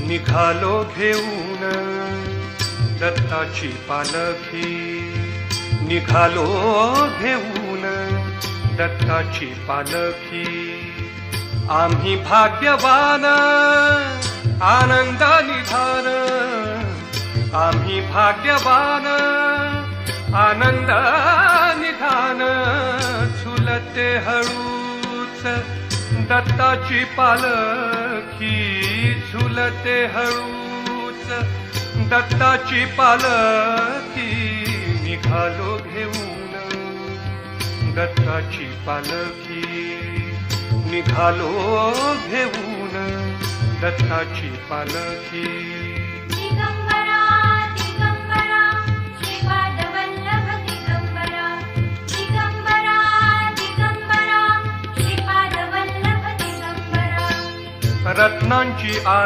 निघालो घेऊन दत्ताची पालखी, निघालो घेऊन दत्ताची पालखी. आम्ही भाग्यवान आनंद निधान, आम्ही भाग्यवान आनंद निधान. झुलते हळूच दत्ताची पालखी, झुलते हळूच दत्ताची पालखी. निघालो घेऊन दत्ताची पालखी, निघालो घेऊन दत्ताची पालखी. दिगंबरा दिगंबरा श्रीपाद वल्लभ दिगंबरा, दिगंबरा दिगंबरा श्रीपाद वल्लभ दिगंबरा. रत्नांची